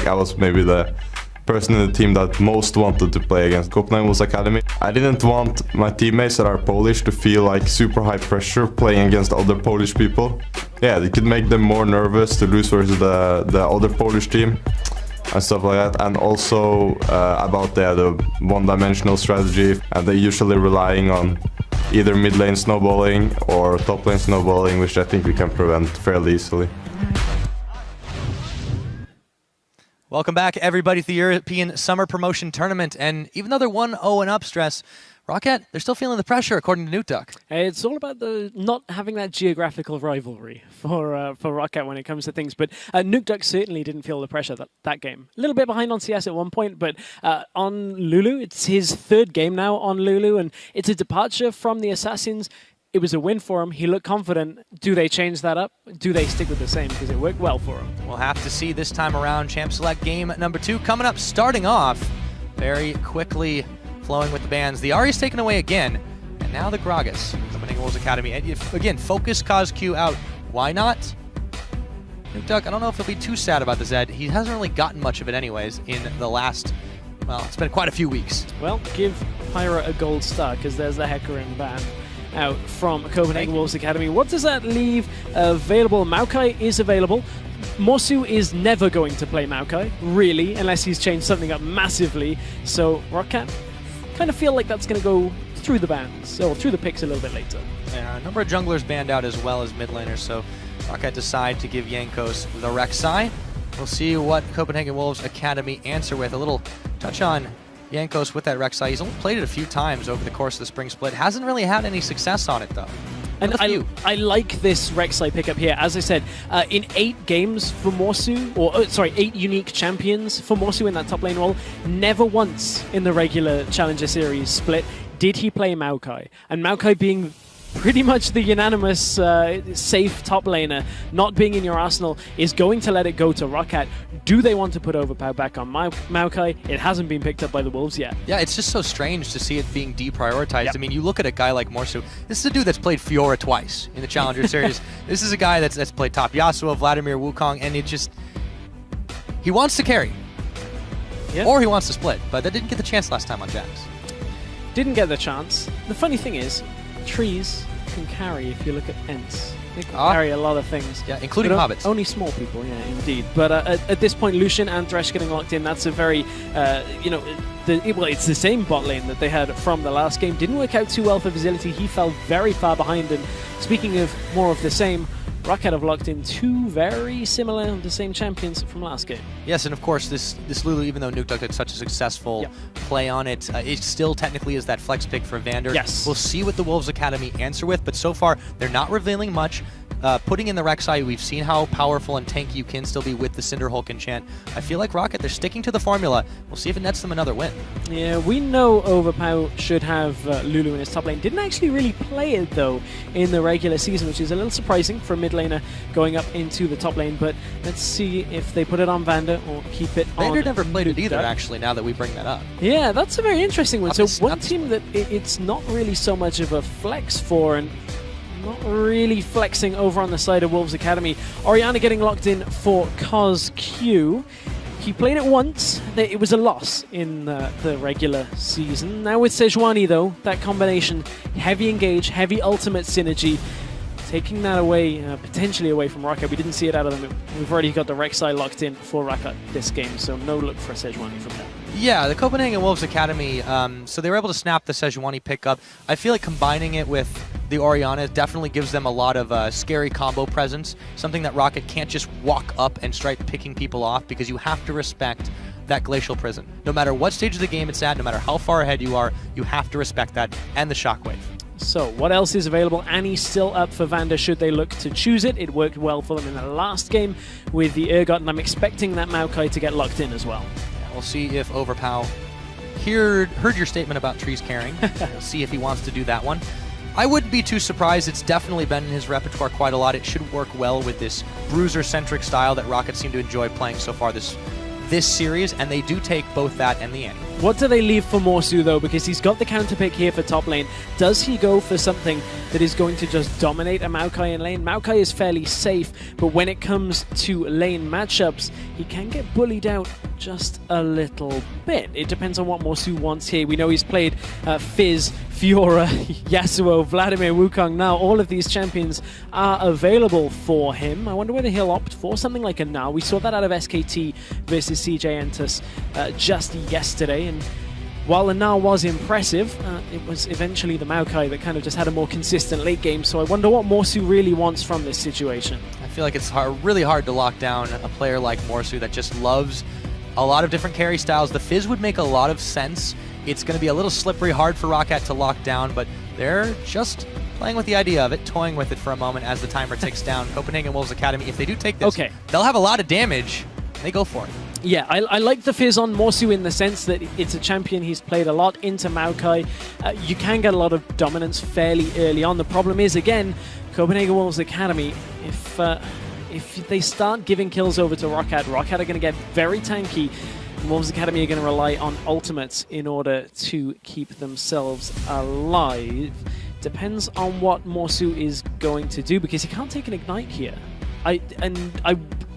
I was maybe the person in the team that most wanted to play against Copenhagen Wolves Academy. I didn't want my teammates that are Polish to feel like super high pressure playing against other Polish people. Yeah, it could make them more nervous to lose versus the other Polish team and stuff like that. And also about the one-dimensional strategy, and they're usually relying on either mid lane snowballing or top lane snowballing, which I think we can prevent fairly easily. Welcome back, everybody, to the European Summer Promotion Tournament. And even though they're 1-0 and up, Stress, ROCCAT, they're still feeling the pressure, according to Nukeduck. It's all about the not having that geographical rivalry for ROCCAT when it comes to things. But Nukeduck certainly didn't feel the pressure that game. A little bit behind on CS at one point, but on Lulu, it's his third game now on Lulu, and it's a departure from the Assassins. It was a win for him. He looked confident. Do they change that up? Do they stick with the same? Because it worked well for him. We'll have to see this time around. Champ Select game number 2 coming up, starting off very quickly, flowing with the bans. The Ahri's taken away again, and now the Gragas, Copenhagen Wolves Academy. And again, focus COSQ out. Why not? Nukeduck, I don't know if he'll be too sad about the Zed. He hasn't really gotten much of it anyways in the last, well, it's been quite a few weeks. Well, give Pyra a gold star, because there's the Hecarim ban out from Copenhagen Wolves Academy. What does that leave available? Maokai is available. Morsu is never going to play Maokai, really, unless he's changed something up massively. So ROCCAT kind of feel like that's going to go through the bans, or through the picks a little bit later. Yeah, a number of junglers banned out as well as mid laners, so ROCCAT decide to give Jankos the Rek'Sai. We'll see what Copenhagen Wolves Academy answer with. A little touch on Jankos with that Rek'Sai. He's only played it a few times over the course of the spring split. Hasn't really had any success on it, though. And I like this Rek'Sai pickup here. As I said, in 8 games for Morsu, or sorry, 8 unique champions for Morsu in that top lane role, never once in the regular Challenger Series split did he play Maokai. And Maokai being pretty much the unanimous safe top laner, not being in your arsenal, is going to let it go to ROCCAT. Do they want to put Overpower back on Maokai? It hasn't been picked up by the Wolves yet. Yeah, it's just so strange to see it being deprioritized. Yep. I mean, you look at a guy like Morsu. This is a dude that's played Fiora twice in the Challenger Series. This is a guy that's played top Yasuo, Vladimir, Wukong, and it just... he wants to carry. Yep. Or he wants to split, but that didn't get the chance last time on Jax. Didn't get the chance. The funny thing is, trees can carry if you look at Ents. They can carry a lot of things. Yeah, including hobbits. Only small people, yeah, indeed. But at this point, Lucian and Thresh getting locked in, that's a very, you know, well, it's the same bot lane that they had from the last game. Didn't work out too well for Visility. He fell very far behind. And speaking of more of the same, ROCCAT have locked in 2 very similar, the same champions from last game. Yes, and of course, this Lulu, even though Nukeduck had such a successful play on it, it still technically is that flex pick for Vander. Yes. We'll see what the Wolves Academy answer with, but so far, they're not revealing much. Putting in the Rek'Sai, we've seen how powerful and tanky you can still be with the Cinderhulk enchant. I feel like ROCCAT, they're sticking to the formula. We'll see if it nets them another win. Yeah, we know Overpower should have Lulu in his top lane. Didn't actually really play it, though, in the regular season, which is a little surprising for a mid laner going up into the top lane. But let's see if they put it on Vander or keep it on Vander never played it either, actually, now that we bring that up. Yeah, that's a very interesting one. So one team that it's not really so much of a flex for, and not really flexing over on the side of Wolves Academy. Orianna getting locked in for COSQ. He played it once. It was a loss in the regular season. Now with Sejuani, though, that combination, heavy engage, heavy ultimate synergy, taking that away, potentially away from ROCCAT. We didn't see it out of them. We've already got the Rek'Sai locked in for ROCCAT this game, so no look for Sejuani from them. Yeah, the Copenhagen Wolves Academy, so they were able to snap the Sejuani pickup. I feel like combining it with the Orianna definitely gives them a lot of scary combo presence, something that ROCCAT can't just walk up and start picking people off, because you have to respect that Glacial Prison. No matter what stage of the game it's at, no matter how far ahead you are, you have to respect that, and the Shockwave. So, what else is available? Annie's still up for Vander should they look to choose it. It worked well for them in the last game with the Urgot, and I'm expecting that Maokai to get locked in as well. Yeah, we'll see if Overpow heard your statement about trees carrying. We'll see if he wants to do that one. I wouldn't be too surprised. It's definitely been in his repertoire quite a lot. It should work well with this bruiser-centric style that ROCCAT seem to enjoy playing so far this series, and they do take both that and the Annie. What do they leave for Morsu, though? Because he's got the counter pick here for top lane. Does he go for something that is going to just dominate a Maokai in lane? Maokai is fairly safe, but when it comes to lane matchups, he can get bullied out just a little bit. It depends on what Morsu wants here. We know he's played Fizz, Fiora, Yasuo, Vladimir, Wukong. Now all of these champions are available for him. I wonder whether he'll opt for something like a Now. We saw that out of SK2 versus CJ Entus just yesterday, and while the Now was impressive, it was eventually the Maokai that kind of just had a more consistent late game, so I wonder what Morsu really wants from this situation. I feel like it's really hard to lock down a player like Morsu that just loves a lot of different carry styles. The Fizz would make a lot of sense. It's going to be a little slippery, hard for ROCCAT to lock down, but they're just playing with the idea of it, toying with it for a moment as the timer ticks down. Copenhagen Wolves Academy, if they do take this, they'll have a lot of damage. They go for it. Yeah, I like the Fizz on Morsu in the sense that it's a champion he's played a lot into Maokai. You can get a lot of dominance fairly early on. The problem is, again, Copenhagen Wolves Academy, if they start giving kills over to ROCCAT are going to get very tanky. Wolves Academy are going to rely on ultimates in order to keep themselves alive. Depends on what Morsu is going to do, because he can't take an Ignite here. I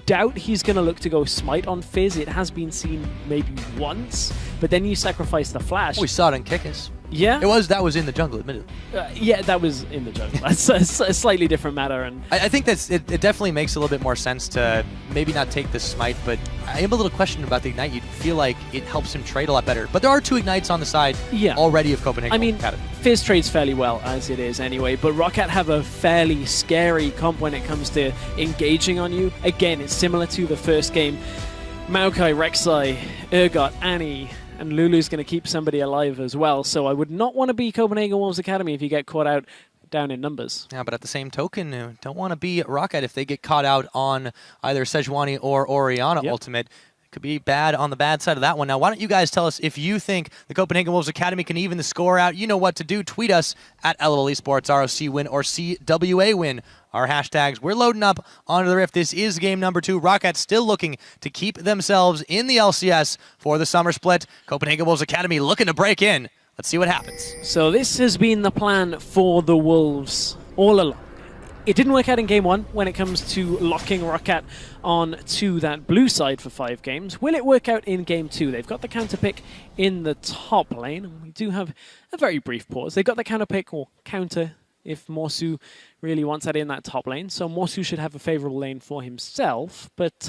doubt he's going to look to go Smite on Fizz. It has been seen maybe once, but then you sacrifice the Flash. We saw it in Kickus. Yeah? That was in the jungle, admittedly. Yeah, that was in the jungle. That's a slightly different matter. And I think it definitely makes a little bit more sense to maybe not take the Smite, but I have a little question about the Ignite. You'd feel like it helps him trade a lot better. But there are 2 Ignites on the side already of Copenhagen. I mean, Academy. Fizz trades fairly well as it is anyway, but ROCCAT have a fairly scary comp when it comes to engaging on you. Again, it's similar to the first game. Maokai, Rek'Sai, Urgot, Annie, and Lulu's going to keep somebody alive as well, so I would not want to be Copenhagen Wolves Academy if you get caught out down in numbers. Yeah, but at the same token, don't want to be ROCCAT if they get caught out on either Sejuani or Orianna ultimate. Could be bad on the bad side of that one. Now, why don't you guys tell us if you think the Copenhagen Wolves Academy can even the score out? You know what to do. Tweet us at LOL Esports, ROC win, or CWA win. Our hashtags. We're loading up onto the Rift. This is game number 2. ROCCAT still looking to keep themselves in the LCS for the summer split. Copenhagen Wolves Academy looking to break in. Let's see what happens. So this has been the plan for the Wolves all along. It didn't work out in game 1 when it comes to locking ROCCAT on to that blue side for 5 games. Will it work out in game 2? They've got the counter pick in the top lane, and we do have a very brief pause. They've got the counter pick, or counter, if Morsu really wants that in that top lane. So Morsu should have a favorable lane for himself. But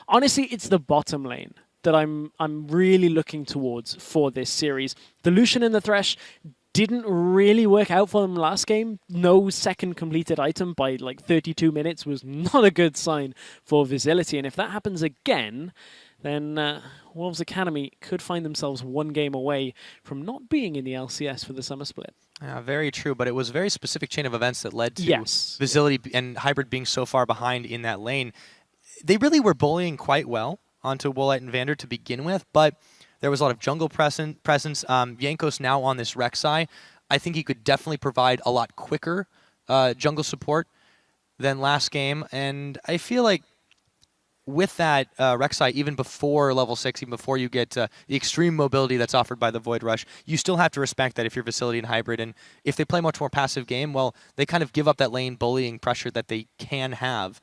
honestly, it's the bottom lane that I'm really looking towards for this series. The Lucian and the Thresh didn't really work out for them last game. No second completed item by like 32 minutes was not a good sign for Visility. And if that happens again, then Wolves Academy could find themselves 1 game away from not being in the LCS for the summer split. Yeah, very true, but it was a very specific chain of events that led to Visility and Hybrid being so far behind in that lane. They really were bullying quite well onto Woolite and Vander to begin with, but there was a lot of jungle presence. Jankos now on this Rek'Sai. I think he could definitely provide a lot quicker jungle support than last game, and I feel like with that Rek'Sai, even before level 6, even before you get the extreme mobility that's offered by the Void Rush, you still have to respect that if you're Visility and Hybrid, and if they play much more passive game, well, they kind of give up that lane bullying pressure that they can have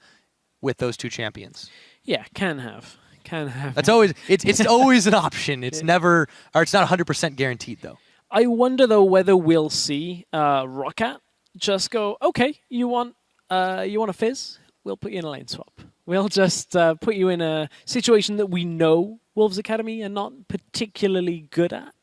with those 2 champions. Yeah, can have. That's always it's always an option. It's never, or it's not 100% guaranteed though. I wonder though whether we'll see ROCCAT just go, okay, you want a Fizz? We'll put you in a lane swap. We'll just put you in a situation that we know Wolves Academy are not particularly good at.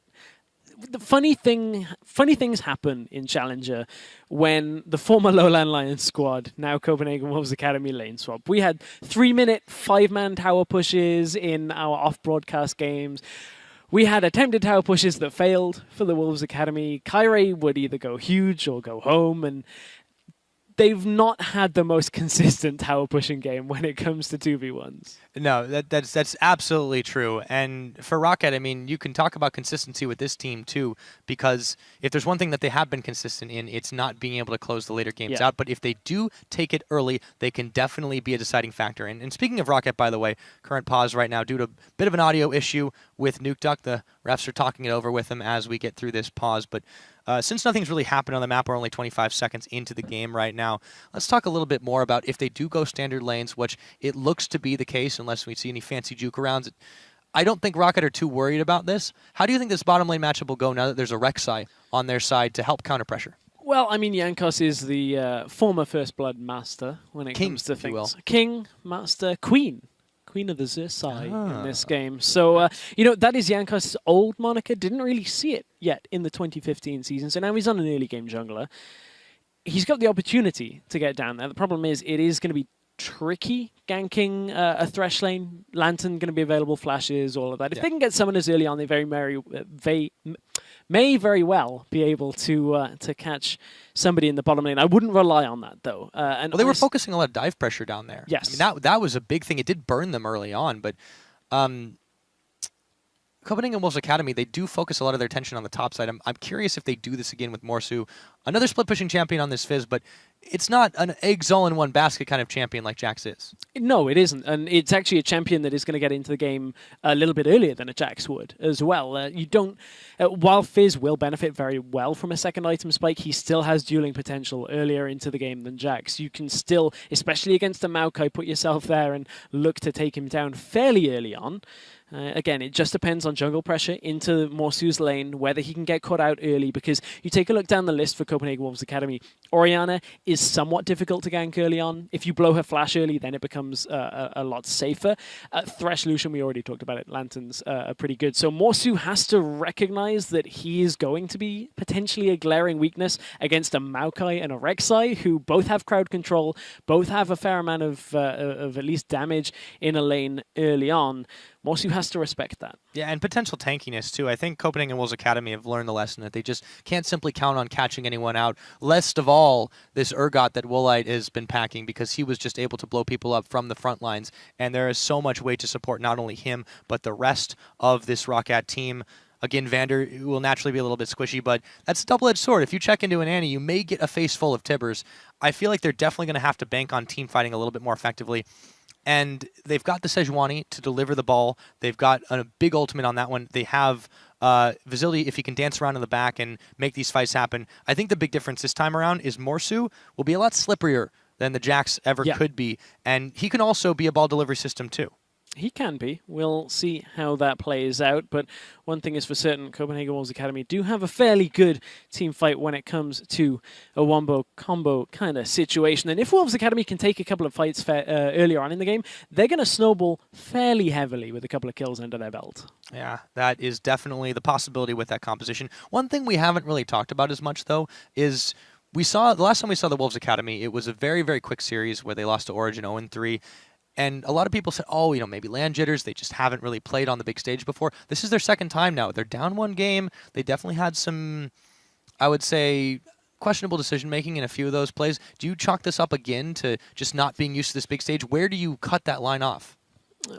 The funny things happen in Challenger when the former Lowland Lions squad, now Copenhagen Wolves Academy lane swap. We had 3-minute 5-man tower pushes in our off-broadcast games. We had attempted tower pushes that failed for the Wolves Academy. Kyrie would either go huge or go home, and they've not had the most consistent tower pushing game when it comes to 2v1s. No, that's absolutely true. And for ROCCAT, I mean, you can talk about consistency with this team too, because if there's one thing that they have been consistent in, it's not being able to close the later games out. But if they do take it early, they can definitely be a deciding factor. And speaking of ROCCAT, by the way, current pause right now due to a bit of an audio issue with Nuke Duck. The refs are talking it over with him as we get through this pause. But since nothing's really happened on the map, we're only 25 seconds into the game right now. Let's talk a little bit more about if they do go standard lanes, which it looks to be the case unless we see any fancy juke arounds. I don't think ROCCAT are too worried about this. How do you think this bottom lane matchup will go now that there's a RECCI on their side to help counter pressure? Well, I mean, Jankos is the former First Blood master when it comes to things. King, master, queen. Queen of the Zersai in this game. So, you know, that is Jankos' old moniker. Didn't really see it yet in the 2015 season. So now he's on an early game jungler. He's got the opportunity to get down there. The problem is it is going to be tricky ganking a Thresh lane. Lantern going to be available, flashes, all of that. If they can get summoners early on, they may very well be able to catch somebody in the bottom lane. I wouldn't rely on that, though. Well, they were focusing a lot of dive pressure down there. Yes. I mean, that was a big thing. It did burn them early on, but Copenhagen Wolves Academy, they do focus a lot of their attention on the top side. I'm curious if they do this again with Morsu. Another split-pushing champion on this Fizz, but it's not an eggs all in one basket kind of champion like Jax is. No, it isn't. And it's actually a champion that is going to get into the game a little bit earlier than a Jax would as well. You don't... while Fizz will benefit very well from a second item spike, he still has dueling potential earlier into the game than Jax. You can still, especially against a Maokai, put yourself there and look to take him down fairly early on. Again, it just depends on jungle pressure into Morsu's lane, whether he can get caught out early, because you take a look down the list for Copenhagen Wolves Academy. Orianna is somewhat difficult to gank early on. If you blow her flash early, then it becomes a lot safer. Thresh, Lucian, we already talked about it. Lanterns are pretty good. So Morsu has to recognize that he is going to be potentially a glaring weakness against a Maokai and a RECCI, who both have crowd control, both have a fair amount of at least damage in a lane early on. Morsu has to respect that. Yeah, and potential tankiness, too. I think Copenhagen Wolves Academy have learned the lesson that they just can't simply count on catching anyone out. Least of all, this ROCCAT that Woolite has been packing, because he was just able to blow people up from the front lines. And there is so much weight to support not only him, but the rest of this ROCCAT team. Again, Vander will naturally be a little bit squishy, but that's a double-edged sword. If you check into an Annie, you may get a face full of Tibbers. I feel like they're definitely going to have to bank on team fighting a little bit more effectively. And they've got the Sejuani to deliver the ball. They've got a big ultimate on that one. They have Vizildi, if he can dance around in the back and make these fights happen. I think the big difference this time around is Morsu will be a lot slipperier than the Jax ever could be. And he can also be a ball delivery system too. He can be. We'll see how that plays out. But one thing is for certain, Copenhagen Wolves Academy do have a fairly good team fight when it comes to a wombo combo kind of situation. And if Wolves Academy can take a couple of fights earlier on in the game, they're going to snowball fairly heavily with a couple of kills under their belt. Yeah, that is definitely the possibility with that composition. One thing we haven't really talked about as much, though, is the last time we saw the Wolves Academy, it was a very, very quick series where they lost to Origin 0-3. And a lot of people said, oh, you know, maybe land jitters. They just haven't really played on the big stage before. This is their second time now. They're down one game. They definitely had some, I would say, questionable decision-making in a few of those plays. Do you chalk this up again to just not being used to this big stage? Where do you cut that line off?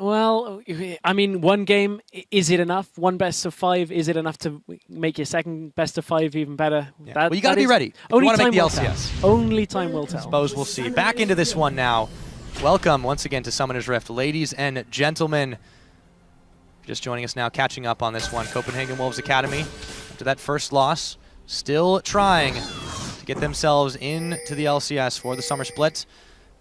Well, I mean, one game, is it enough? One best of 5, is it enough to make your second best of 5 even better? Yeah. Well, you got to be ready. Only you want to time make the will LCS. Tell. Only time will tell. I suppose we'll see. Back into this one now. Welcome once again to Summoner's Rift. Ladies and gentlemen, just joining us now, catching up on this one. Copenhagen Wolves Academy, after that first loss, still trying to get themselves into the LCS for the summer split.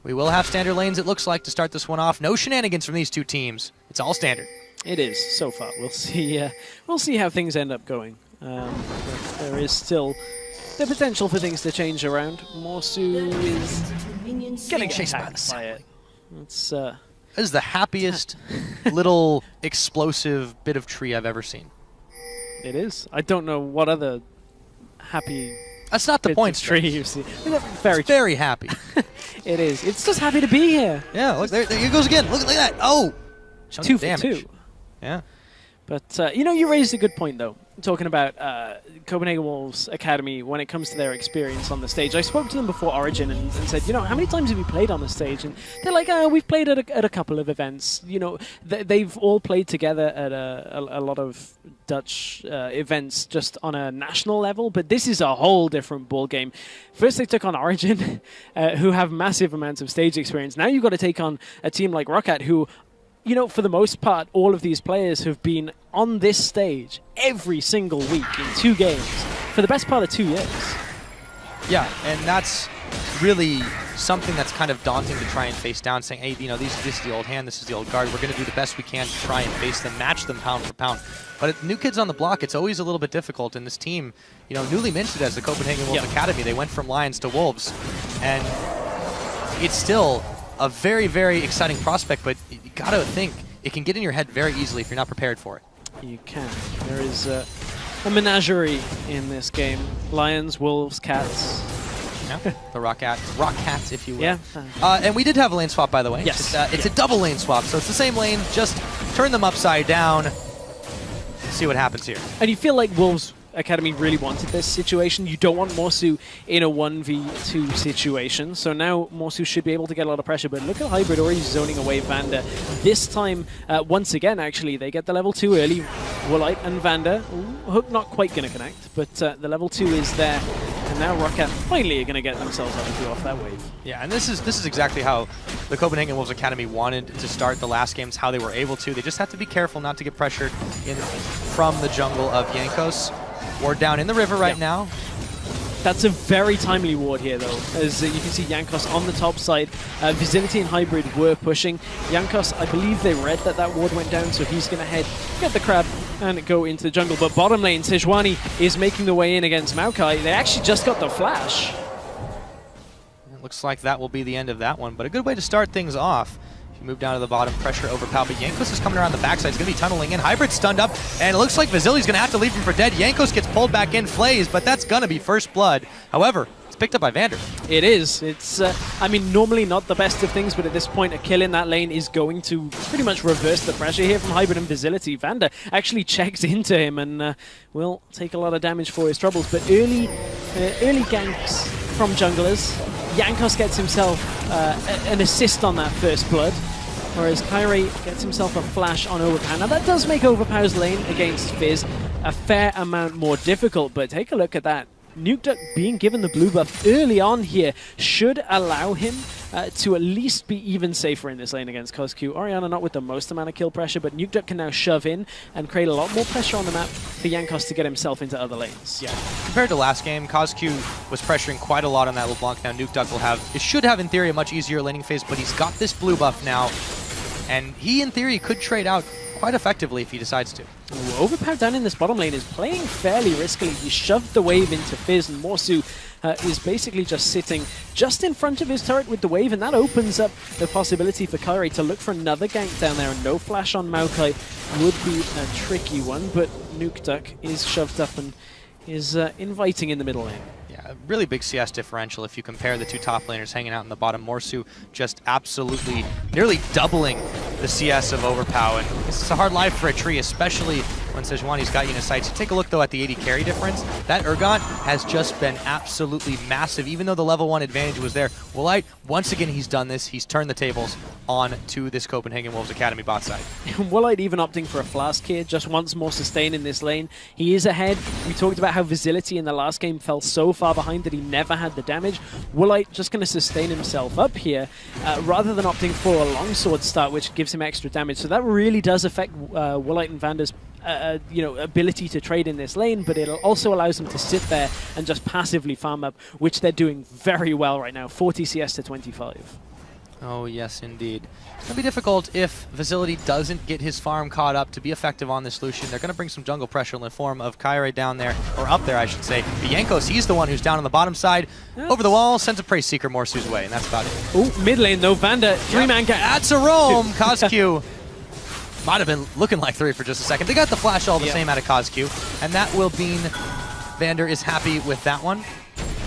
We will have standard lanes, it looks like, to start this one off. No shenanigans from these two teams. It's all standard. It is, so far. We'll see how things end up going. But there is still the potential for things to change around. Morsu is getting chased by the sapling. This is the happiest little explosive bit of tree I've ever seen. It is. I don't know what other happy. That's not the point. Tree you see. Very happy. It is. It's just happy to be here. Yeah. Look, there it goes again. Look at that. Oh, 2 for 2. Yeah. But, you know, you raised a good point, though, talking about Copenhagen Wolves Academy when it comes to their experience on the stage. I spoke to them before Origin and said, you know, how many times have you played on the stage? And they're like, we've played at a couple of events. You know, they've all played together at a lot of Dutch events just on a national level, but this is a whole different ball game. First they took on Origin, who have massive amounts of stage experience. Now you've got to take on a team like ROCCAT, who, you know, for the most part, all of these players have been on this stage every single week in 2 games for the best part of 2 years. Yeah, and that's really something that's kind of daunting to try and face down, saying, hey, you know, this is the old hand, this is the old guard. We're going to do the best we can to try and face them, match them pound for pound. But at new kids on the block, it's always a little bit difficult. And this team, you know, newly minted as the Copenhagen Wolves Academy, they went from Lions to Wolves. And it's still a very, very exciting prospect, but you got to think it can get in your head very easily if you're not prepared for it. You can. There is a menagerie in this game. Lions, wolves, cats. Yeah, the ROCCAT, if you will. Yeah. And we did have a lane swap, by the way. Yes. It's a double lane swap, so it's the same lane, just turn them upside down. See what happens here. And you feel like Wolves Academy really wanted this situation. You don't want Morsu in a 1v2 situation. So now Morsu should be able to get a lot of pressure. But look at Hybrid already zoning away Vander. This time, once again, actually, they get the level 2 early. Woolite and Vander. Hook not quite going to connect, but the level 2 is there. And now ROCCAT finally are going to get themselves off that wave. Yeah, and this is exactly how the Copenhagen Wolves Academy wanted to start the last games, how they were able to. They just have to be careful not to get pressured from the jungle of Jankos. Ward down in the river right now. That's a very timely ward here, though. As you can see, Jankos on the top side. Vicinity and Hybrid were pushing. Jankos, I believe they read that ward went down, so he's going to head, get the crab, and go into the jungle. But bottom lane, Sejuani is making the way in against Maokai. They actually just got the flash. It looks like that will be the end of that one, but a good way to start things off. Move down to the bottom, pressure over Pal, but Jankos is coming around the backside. He's going to be tunneling in. Hybrid stunned up, and it looks like Vasili's going to have to leave him for dead. Jankos gets pulled back in, flays, but that's going to be first blood. However, it's picked up by Vander. It is. It's, I mean, normally not the best of things, but at this point, a kill in that lane is going to pretty much reverse the pressure here from Hybrid and Visility. Vander actually checks into him and will take a lot of damage for his troubles, but early ganks from junglers. Jankos gets himself an assist on that first blood, whereas Kyrie gets himself a flash on Overpower. Now that does make Overpower's lane against Fizz a fair amount more difficult, but take a look at that. NukeDuck being given the blue buff early on here should allow him to at least be even safer in this lane against COSQ. Orianna not with the most amount of kill pressure, but NukeDuck can now shove in and create a lot more pressure on the map for Jankos to get himself into other lanes. Yeah, compared to last game, COSQ was pressuring quite a lot on that LeBlanc. Now NukeDuck will have, it should have in theory a much easier laning phase, but he's got this blue buff now, and he in theory could trade out quite effectively if he decides to. Ooh, Overpower down in this bottom lane is playing fairly riskily. He shoved the wave into Fizz, and Morsu is basically just sitting just in front of his turret with the wave, and that opens up the possibility for Kyrie to look for another gank down there, and no flash on Maokai would be a tricky one, but NukeDuck is shoved up and is inviting in the middle lane. Yeah, a really big CS differential if you compare the two top laners hanging out in the bottom. Morsu just absolutely nearly doubling the CS of Overpower. And this is a hard life for a tree, especially when Sejuani's got you in his sights. Take a look, though, at the AD carry difference. That Urgot has just been absolutely massive, even though the level 1 advantage was there. Woolite, once again, he's done this. He's turned the tables on to this Copenhagen Wolves Academy bot side. Woolite even opting for a flask here, just wants more sustain in this lane. He is ahead. We talked about how Visility in the last game fell so far behind that he never had the damage. Woolite just going to sustain himself up here, rather than opting for a longsword start, which gives him extra damage. So that really does affect Woolite and Vander's ability to trade in this lane, but it also allows them to sit there and just passively farm up, which they're doing very well right now. 40 CS to 25. Oh, yes, indeed. It's going to be difficult if Visility doesn't get his farm caught up to be effective on this Lucian. They're going to bring some jungle pressure in the form of Kyrie down there, or up there, I should say. But Jankos, he's the one who's down on the bottom side. Yep. Over the wall, sends a Praise Seeker Morsu's way, and that's about it. Oh, mid lane, though. Vander, three-man gang. That's a roam. COSQ might have been looking like 3 for just a second. They got the flash all the same out of COSQ, and that will mean Vander is happy with that one.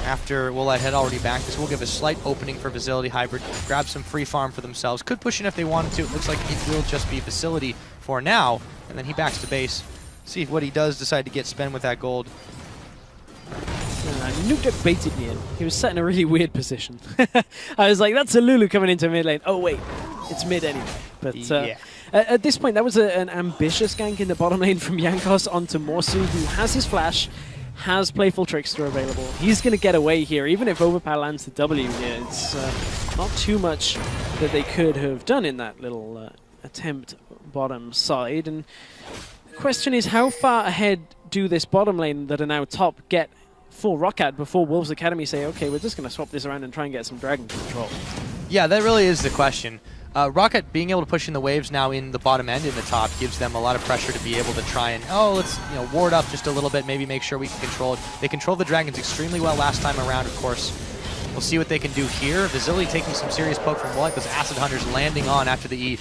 After Woolite had already backed this, we'll give a slight opening for Visility. Hybrid grab some free farm for themselves. Could push in if they wanted to. It looks like it will just be Visility for now, and then he backs to base. See what he does decide to get spent with that gold. Nuke baited me in. He was set in a really weird position. I was like, that's a Lulu coming into mid lane. Oh wait, it's mid anyway. But yeah. At this point, that was an ambitious gank in the bottom lane from Jankos onto Morsu, who has his flash, has Playful Trickster available. He's going to get away here, even if Overpower lands the W here. It's not too much that they could have done in that little attempt bottom side. And the question is, how far ahead do this bottom lane that are now top get for ROCCAT before Wolves Academy say, okay, we're just going to swap this around and try and get some dragon control? Yeah, that really is the question. ROCCAT being able to push in the waves now in the bottom end in the top gives them a lot of pressure to be able to try and, let's ward up just a little bit, maybe make sure we can control it. They controlled the dragons extremely well last time around, of course. We'll see what they can do here. Visili taking some serious poke from Woolite. Those Acid Hunters landing on after the E.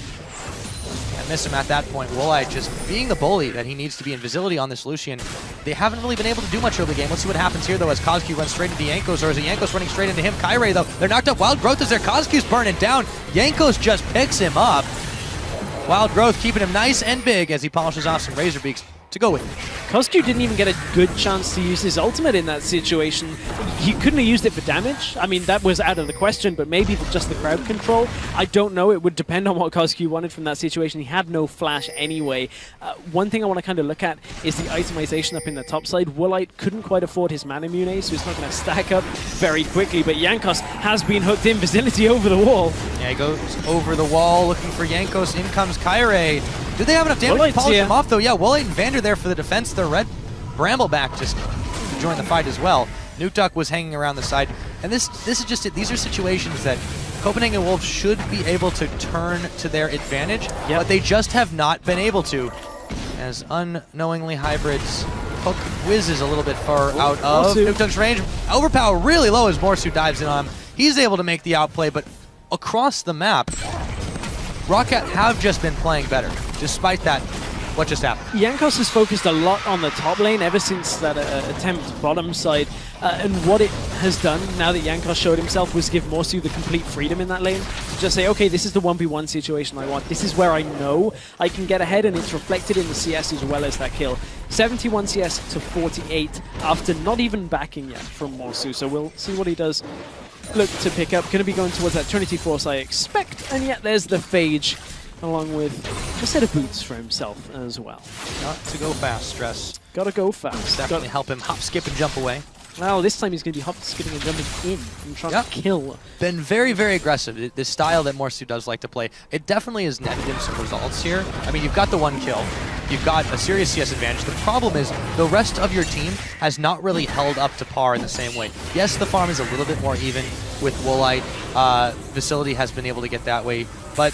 I miss him at that point. Woolite just being the bully that he needs to be in. Visili on this Lucian. They haven't really been able to do much early game. Let's see what happens here, though, as Kozq runs straight into Jankos, or is it Jankos running straight into him? Kairi, though, they're knocked up. Wild Growth is there. Kozq's burning down. Jankos just picks him up. Wild Growth keeping him nice and big as he polishes off some Razor Beaks to go with it. Kozq didn't even get a good chance to use his ultimate in that situation. He couldn't have used it for damage. I mean, that was out of the question, but maybe just the crowd control. I don't know. It would depend on what Kozq wanted from that situation. He had no flash anyway. One thing I want to kind of look at is the itemization up in the top side. Woolite couldn't quite afford his mana mune, so he's not going to stack up very quickly, but Jankos has been hooked in. Vicinity over the wall. Yeah, he goes over the wall looking for Jankos. In comes Kairi. Do they have enough damage to polish him off, though? Yeah, Woolite and Vander there for the defense. The red Brambleback just to join the fight as well. Nuke was hanging around the side. And this is just it. These are situations that Copenhagen Wolves should be able to turn to their advantage, but they just have not been able to. As unknowingly Hybrid's hook whizzes a little bit far out of Nuke's range. Overpower really low as Morsu dives in on him. He's able to make the outplay, but across the map, ROCCAT have just been playing better. Despite that, what just happened? Jankos has focused a lot on the top lane ever since that attempt bottom side. And what it has done, now that Jankos showed himself, was give Morsu the complete freedom in that lane. To just say, okay, this is the 1v1 situation I want. This is where I know I can get ahead, and it's reflected in the CS as well as that kill. 71 CS to 48 after not even backing yet from Morsu. So we'll see what he does look to pick up. Going to be going towards that Trinity Force, I expect. And yet there's the Phage, along with a set of boots for himself as well. Got to go fast, Stress. Gotta go fast. Definitely help him hop, skip, and jump away. Well, this time he's going to be hop, skipping, and jumping in and trying to kill. Been very, very aggressive. The style that Morsu does like to play. It definitely has netted him some results here. I mean, you've got the one kill. You've got a serious CS advantage. The problem is the rest of your team has not really held up to par in the same way. Yes, the farm is a little bit more even with Woolite. Facility has been able to get that way. But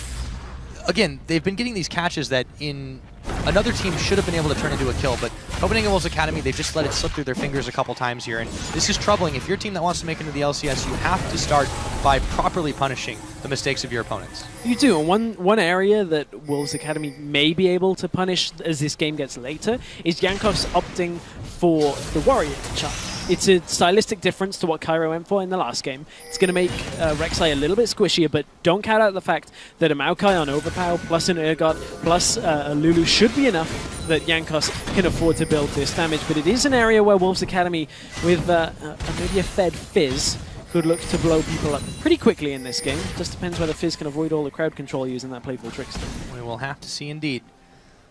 again, they've been getting these catches that in another team should have been able to turn into a kill, but Copenhagen Wolves Academy, they've just let it slip through their fingers a couple times here, and this is troubling. If you're a team that wants to make it into the LCS, you have to start by properly punishing the mistakes of your opponents. You do, and one area that Wolves Academy may be able to punish as this game gets later is Jankos opting for the Warrior chart. It's a stylistic difference to what Cairo went for in the last game. It's going to make Rek'Sai a little bit squishier, but don't count out the fact that a Maokai on Overpower plus an Urgot plus a Lulu should be enough that Jankos can afford to build this damage. But it is an area where Wolves Academy, with maybe a fed Fizz, could look to blow people up pretty quickly in this game. Just depends whether Fizz can avoid all the crowd control using that Playful Trickster. We will have to see indeed.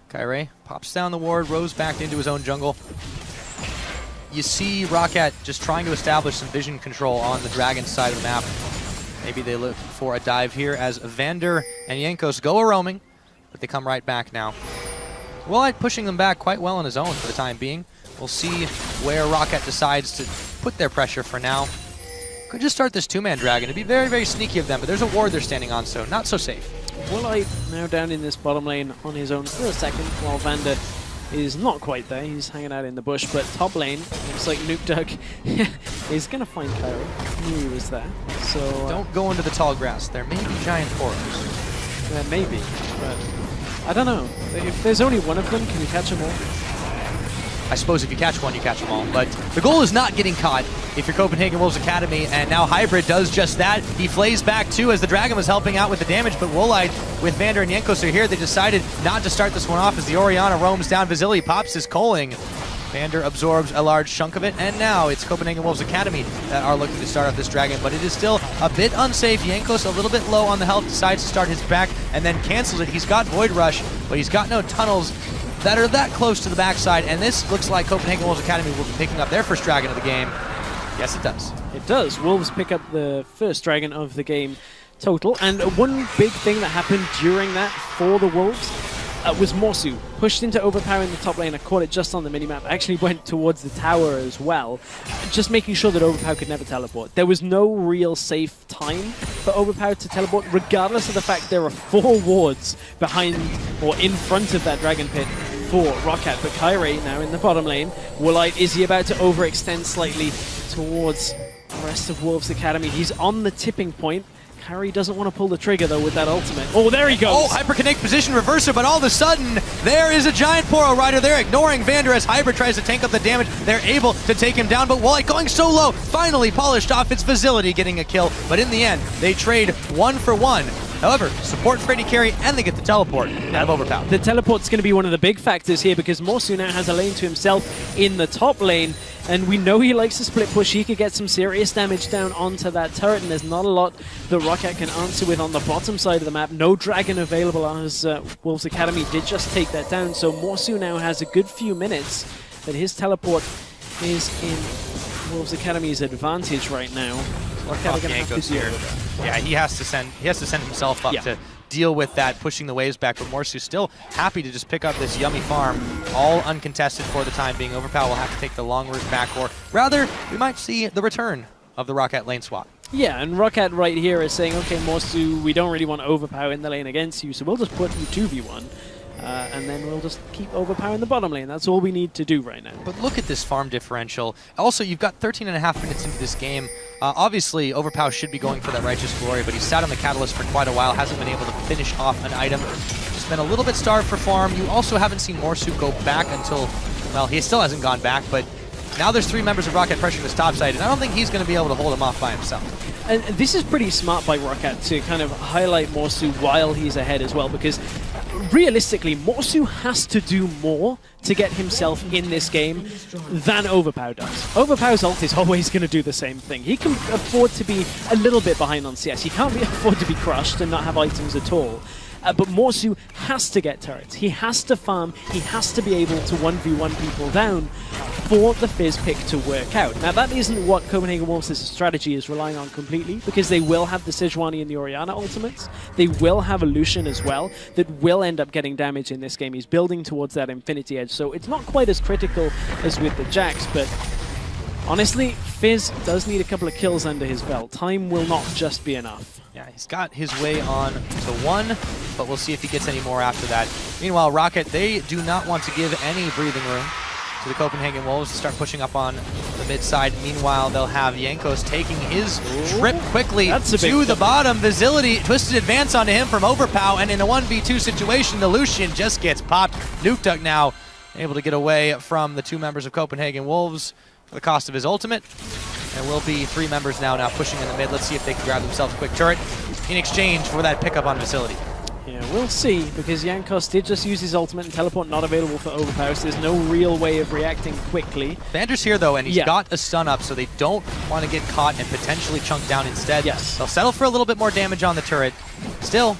Kairi pops down the ward, Rose back into his own jungle. You see ROCCAT just trying to establish some vision control on the Dragon side of the map. Maybe they look for a dive here as Vander and Jankos go a-roaming, but they come right back now. Woolite pushing them back quite well on his own for the time being. We'll see where ROCCAT decides to put their pressure for now. Could just start this two-man Dragon. It'd be very, very sneaky of them, but there's a ward they're standing on, so not so safe. Woolite now down in this bottom lane on his own for a second, while Vander is not quite there. He's hanging out in the bush, but top lane, looks like Nuke is going to find Cairo. Knew he was there. So don't go into the tall grass. There may be giant corals. There may be, but I don't know. If there's only one of them, can you catch them all? I suppose if you catch one, you catch them all. But the goal is not getting caught if you're Copenhagen Wolves Academy, and now Hybrid does just that. He flays back too as the Dragon was helping out with the damage, but Woolite with Vander and Jankos are here. They decided not to start this one off as the Orianna roams down. Vasily pops his culling. Vander absorbs a large chunk of it, and now it's Copenhagen Wolves Academy that are looking to start off this Dragon, but it is still a bit unsafe. Jankos a little bit low on the health, decides to start his back, and then cancels it. He's got Void Rush, but he's got no tunnels that are that close to the backside, and this looks like Copenhagen Wolves Academy will be picking up their first Dragon of the game. Yes, it does. It does. Wolves pick up the first Dragon of the game total, and one big thing that happened during that for the Wolves was Morsu pushed into overpower in the top lane. I caught it just on the minimap. Actually went towards the tower as well, just making sure that overpower could never teleport. There was no real safe time for overpower to teleport, regardless of the fact there are 4 wards behind or in front of that Dragon Pit for ROCCAT. But Kyrie now in the bottom lane. Woolite, is he about to overextend slightly towards the rest of Wolves Academy? He's on the tipping point. Harry doesn't want to pull the trigger, though, with that ultimate. Oh, there he goes! Oh, hyperconnect position reverser, but all of a sudden, there is a giant Poro Rider there, ignoring Vander as Hybrid tries to tank up the damage. They're able to take him down, but Woolite going so low, finally polished off. It's Facility getting a kill, but in the end, they trade 1 for 1. However, support Freddy carry, and they get the teleport out of overpower. The teleport's going to be one of the big factors here, because Morsu now has a lane to himself in the top lane, and we know he likes to split push. He could get some serious damage down onto that turret, and there's not a lot that ROCCAT can answer with on the bottom side of the map. No Dragon available as Wolves Academy did just take that down, so Morsu now has a good few minutes that his teleport is in Wolves Academy's advantage right now. ROCCAT are going to have to deal with that. Yeah, he has to send himself up to deal with that, pushing the waves back, but Morsu's still happy to just pick up this yummy farm, all uncontested for the time being. Overpower will have to take the long route back, or rather, we might see the return of the ROCCAT lane swap. Yeah, and ROCCAT right here is saying, okay, Morsu, we don't really want to overpower in the lane against you, so we'll just put you 2v1. And then we'll just keep overpowering the bottom lane. That's all we need to do right now. But look at this farm differential. Also, you've got 13.5 minutes into this game. Obviously, Overpower should be going for that Righteous Glory, but he's sat on the Catalyst for quite a while, hasn't been able to finish off an item. Just been a little bit starved for farm. You also haven't seen Morsu go back until, well, he still hasn't gone back, but now there's 3 members of ROCCAT pressuring this top side, and I don't think he's going to be able to hold him off by himself. And this is pretty smart by ROCCAT to kind of highlight Morsu while he's ahead as well, because realistically, Morsu has to do more to get himself in this game than Overpower does. Overpower's ult is always going to do the same thing. He can afford to be a little bit behind on CS. He can't afford to be crushed and not have items at all. But Morsu has to get turrets. He has to farm. He has to be able to 1v1 people down for the Fizz pick to work out. Now, that isn't what Copenhagen Wolves' strategy is relying on completely, because they will have the Sejuani and the Orianna ultimates. They will have a Lucian as well that will end up getting damage in this game. He's building towards that Infinity Edge, so it's not quite as critical as with the Jax, but honestly, Fizz does need a couple of kills under his belt. Time will not just be enough. Yeah, he's got his way on to 1, but we'll see if he gets any more after that. Meanwhile, ROCCAT, they do not want to give any breathing room to the Copenhagen Wolves to start pushing up on the mid side. Meanwhile, they'll have Jankos taking his trip quickly to the bottom. Facility, twisted advance onto him from Overpow, and in a 1v2 situation, the Lucian just gets popped. Nukeduck now able to get away from the 2 members of Copenhagen Wolves for the cost of his ultimate. There will be 3 members now pushing in the mid. Let's see if they can grab themselves a quick turret in exchange for that pickup on Facility. Yeah, we'll see, because Jankos did just use his ultimate and teleport not available for Overpower, so there's no real way of reacting quickly. Vander's here, though, and he's got a stun up, so they don't want to get caught and potentially chunk down instead. Yes. They'll settle for a little bit more damage on the turret. Still,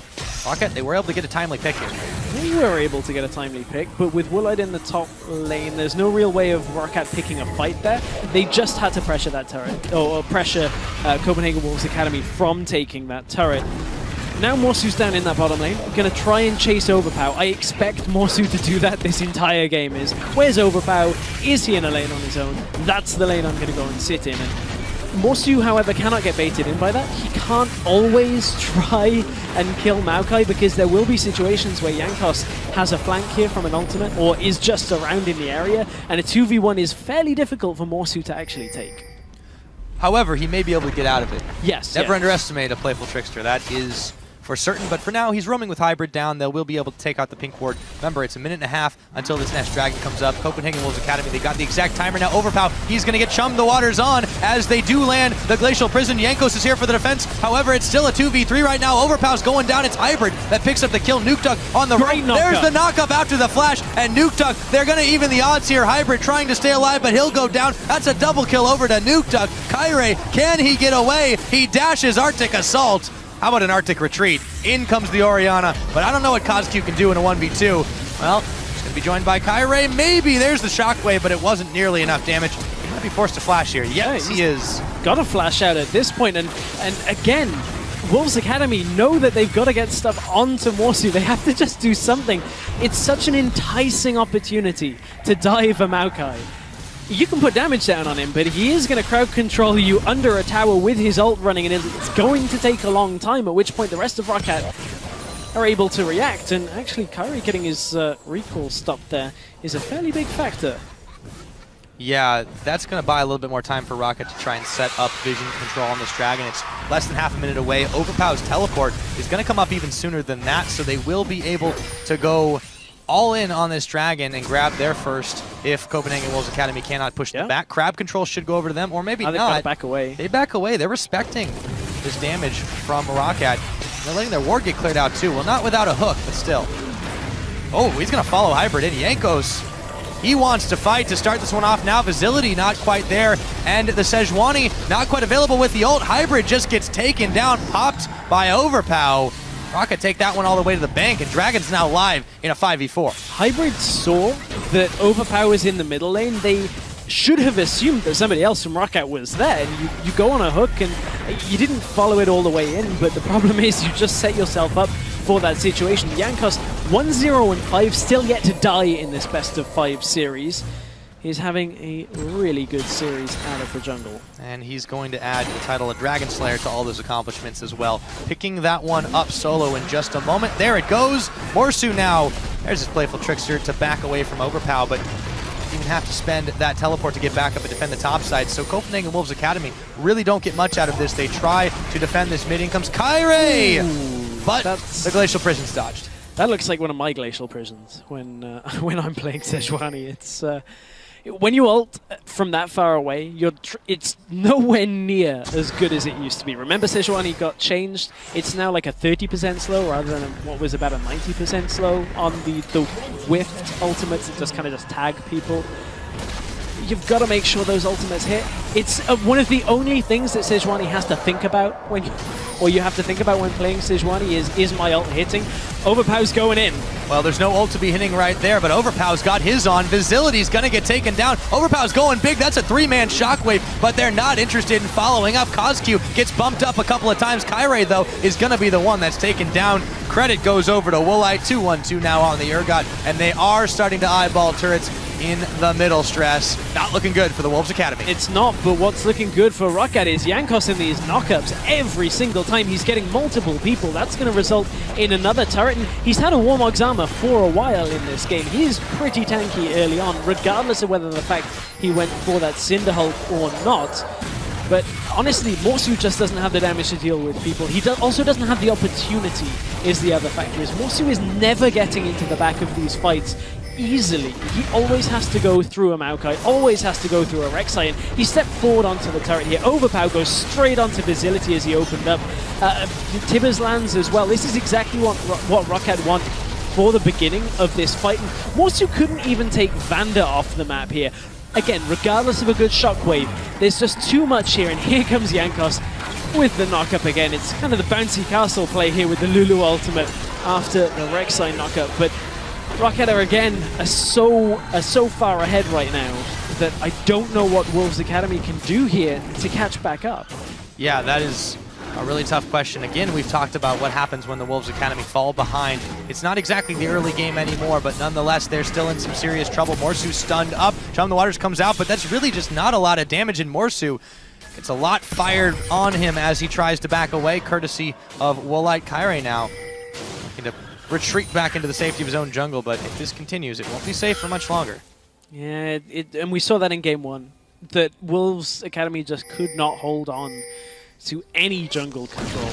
ROCCAT, they were able to get a timely pick here. They were able to get a timely pick, but with Woolite in the top lane, there's no real way of ROCCAT picking a fight there. They just had to pressure that turret, or pressure Copenhagen Wolves Academy from taking that turret. Now Morsu's down in that bottom lane. Going to try and chase Overpow. I expect Morsu to do that this entire game. Where's Overpow? Is he in a lane on his own? That's the lane I'm going to go and sit in. And Morsu, however, cannot get baited in by that. He can't always try and kill Maokai, because there will be situations where Jankos has a flank here from an ultimate or is just around in the area, and a 2v1 is fairly difficult for Morsu to actually take. However, he may be able to get out of it. Yes. Never underestimate a playful trickster. That is for certain. But for now, he's roaming with Hybrid down. They will be able to take out the pink ward. Remember, it's a minute and a half until this next dragon comes up. Copenhagen Wolves Academy, they got the exact timer now. Overpow, he's going to get chummed. The water's on as they do land the Glacial Prison. Jankos is here for the defense. However, it's still a 2v3 right now. Overpow's going down. It's Hybrid that picks up the kill. Nukeduck on the right. There's the knockup after the flash. And Nukeduck, they're going to even the odds here. Hybrid trying to stay alive, but he'll go down. That's a double kill over to Nukeduck. Kyrie, can he get away? He dashes Arctic Assault. How about an Arctic Retreat? In comes the Orianna, but I don't know what COSQ can do in a 1v2. Well, he's going to be joined by Kyrie. Maybe there's the Shockwave, but it wasn't nearly enough damage. He might be forced to flash here. Yes, he is. Got to flash out at this point, and again, Wolves Academy know that they've got to get stuff onto Morsu. They have to just do something. It's such an enticing opportunity to dive a Maokai. You can put damage down on him, but he is going to crowd control you under a tower with his ult running, and it's going to take a long time, at which point the rest of ROCCAT are able to react. And actually, Kyrie getting his recall stopped there is a fairly big factor. Yeah, that's going to buy a little bit more time for ROCCAT to try and set up vision control on this dragon. It's less than half a minute away. Overpow's teleport is going to come up even sooner than that, so they will be able to go all in on this dragon and grab their first if Copenhagen Wolves Academy cannot push them back. Crab control should go over to them, or maybe not. They back away. They back away. They're respecting this damage from ROCCAT. They're letting their ward get cleared out too. Well, not without a hook, but still. Oh, he's going to follow Hybrid in. Jankos, he wants to fight to start this one off now. Visibility not quite there, and the Sejuani not quite available with the ult. Hybrid just gets taken down, popped by Overpow. ROCCAT take that one all the way to the bank, and Dragon's now live in a 5v4. Hybrid saw that Overpow was in the middle lane. They should have assumed that somebody else from ROCCAT was there. And you go on a hook, and you didn't follow it all the way in, but the problem is you just set yourself up for that situation. Jankos 1-0-5, still yet to die in this best-of-5 series. He's having a really good series out of the jungle. And he's going to add the title of Dragon Slayer to all those accomplishments as well. Picking that one up solo in just a moment. There it goes. Morsu now. There's his playful trickster to back away from Overpow, but you even have to spend that teleport to get back up and defend the top side. So Copenhagen Wolves Academy really don't get much out of this. They try to defend this mid. In comes Kyrie! But the Glacial Prison's dodged. That looks like one of my Glacial Prisons when I'm playing Sejuani. It's when you ult from that far away, it's nowhere near as good as it used to be. Remember, Sejuani got changed. It's now like a 30% slow rather than what was about a 90% slow on the whiffed ultimates that just kind of tag people. You've got to make sure those ultimates hit. It's one of the only things that Sejuani has to think about when you have to think about when playing Sejuani is my ult hitting? Overpow's going in. Well, there's no ult to be hitting right there, but Overpow's got his on. Visibility's going to get taken down. Overpow's going big. That's a 3-man Shockwave, but they're not interested in following up. COSQ gets bumped up a couple of times. Kyrie, though, is going to be the one that's taken down. Credit goes over to Woolite. 2-1-2 now on the Urgot, and they are starting to eyeball turrets in the middle. Stress. Not looking good for the Wolves Academy. It's not, but what's looking good for ROCCAT is Jankos in these knockups every single time. He's getting multiple people. That's going to result in another turret, and he's had a Warmog's armor for a while in this game. He is pretty tanky early on, regardless of whether the fact he went for that Cinder Hulk or not. But honestly, Morsu just doesn't have the damage to deal with people. He also doesn't have the opportunity, is the other factor. Morsu is never getting into the back of these fights easily. He always has to go through a Maokai, always has to go through a Rek'Sai, and he stepped forward onto the turret here. Overpow goes straight onto Visibility as he opened up. Tibbers lands as well. This is exactly what ROCCAT want for the beginning of this fight. And Morsu couldn't even take Vander off the map here. Again, regardless of a good Shockwave, there's just too much here, and here comes Jankos with the knockup again. It's kind of the bouncy castle play here with the Lulu ultimate after the Rek'Sai knockup, but ROCCAT are again so far ahead right now that I don't know what Wolves Academy can do here to catch back up. Yeah, that is a really tough question. Again, we've talked about what happens when the Wolves Academy fall behind. It's not exactly the early game anymore, but nonetheless, they're still in some serious trouble. Morsu stunned up. Chum the Waters comes out, but that's really just not a lot of damage in Morsu. It's a lot fired on him as he tries to back away, courtesy of Woolite. Kyrie now looking to retreat back into the safety of his own jungle, but if this continues, it won't be safe for much longer. Yeah, and we saw that in Game 1, that Wolves Academy just could not hold on to any jungle control.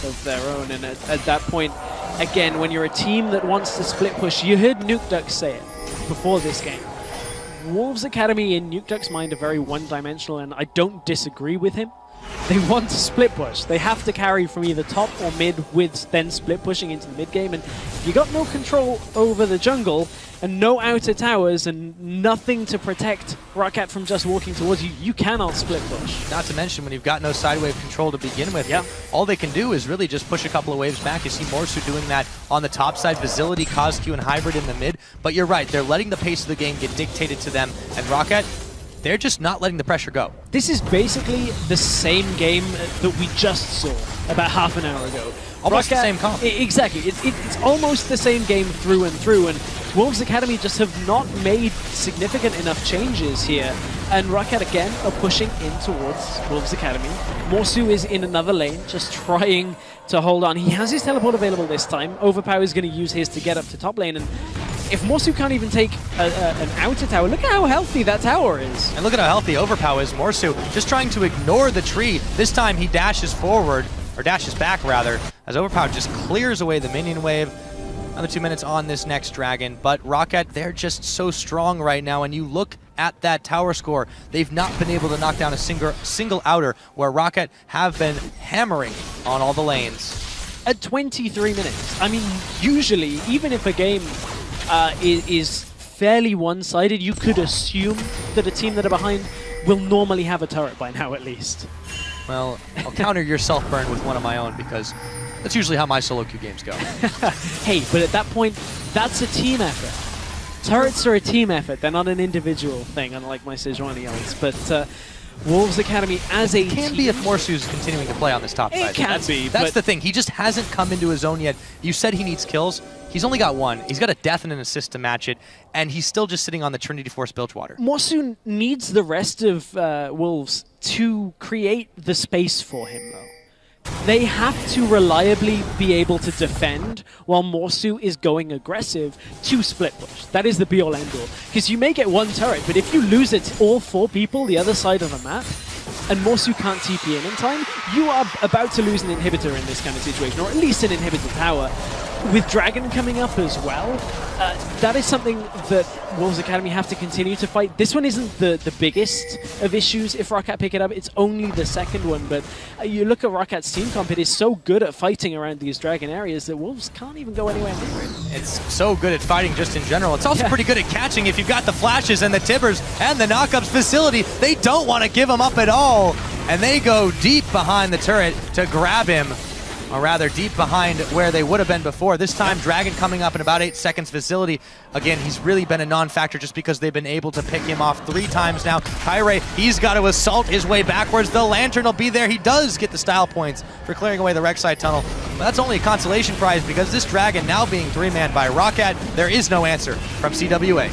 of their own. And at that point, again, when you're a team that wants to split push, you heard Nuke Duck say it before this game. Wolves Academy, in Nuke Duck's mind, are very one-dimensional, and I don't disagree with him. They want to split push. They have to carry from either top or mid with then split pushing into the mid game. And if you got no control over the jungle and no outer towers and nothing to protect ROCCAT from just walking towards you, you cannot split push. Not to mention when you've got no side wave control to begin with, all they can do is really just push a couple of waves back. You see Morsu doing that on the top side, Facility, COSQ, and Hybrid in the mid. But you're right, they're letting the pace of the game get dictated to them. And ROCCAT, they're just not letting the pressure go. This is basically the same game that we just saw about half an hour ago. Almost the same comp. Exactly. It's almost the same game through and through, and Wolves Academy just have not made significant enough changes here. And ROCCAT again are pushing in towards Wolves Academy. Morsu is in another lane, just trying to hold on. He has his teleport available this time. Overpower is going to use his to get up to top lane, and if Morsu can't even take an outer tower, look at how healthy that tower is. And look at how healthy Overpower is. Morsu just trying to ignore the tree. This time he dashes forward, or dashes back rather, as Overpower just clears away the minion wave. Another 2 minutes on this next dragon, but ROCCAT, they're just so strong right now, and you look at that tower score, they've not been able to knock down a single outer, where ROCCAT have been hammering on all the lanes. At 23 minutes, I mean, usually, even if a game is fairly one-sided, you could assume that a team that are behind will normally have a turret by now, at least. Well, I'll counter your self-burn with one of my own, because that's usually how my solo queue games go. Hey, but at that point, that's a team effort. Turrets are a team effort. They're not an individual thing, unlike my Sejuani ults. But Wolves Academy as a team... It can be if Morsu's continuing to play on this top side. It can be, That's the thing. He just hasn't come into his own yet. You said he needs kills. He's only got one. He's got a death and an assist to match it, and he's still just sitting on the Trinity Force Bilgewater. Morsu needs the rest of Wolves to create the space for him, though. They have to reliably be able to defend while Morsu is going aggressive to split push. That is the be-all end-all. Because you may get one turret, but if you lose it to all 4 people the other side of the map, and Morsu can't TP in time, you are about to lose an inhibitor in this kind of situation, or at least an inhibitor tower. With Dragon coming up as well, that is something that Wolves Academy have to continue to fight. This one isn't the biggest of issues if ROCCAT pick it up. It's only the second one, but you look at ROCCAT's team comp, it is so good at fighting around these Dragon areas that Wolves can't even go anywhere near it. It's so good at fighting just in general. It's also pretty good at catching if you've got the flashes and the tibbers and the knockups Facility. They don't want to give him up at all, and they go deep behind the turret to grab him. Or rather, deep behind where they would have been before. This time, Dragon coming up in about 8 seconds. Facility, again, he's really been a non-factor just because they've been able to pick him off 3 times now. Kyrie, he's got to assault his way backwards. The Lantern will be there. He does get the style points for clearing away the Rek'Sai tunnel. But that's only a consolation prize because this Dragon now being 3-manned by ROCCAT, there is no answer from CWA.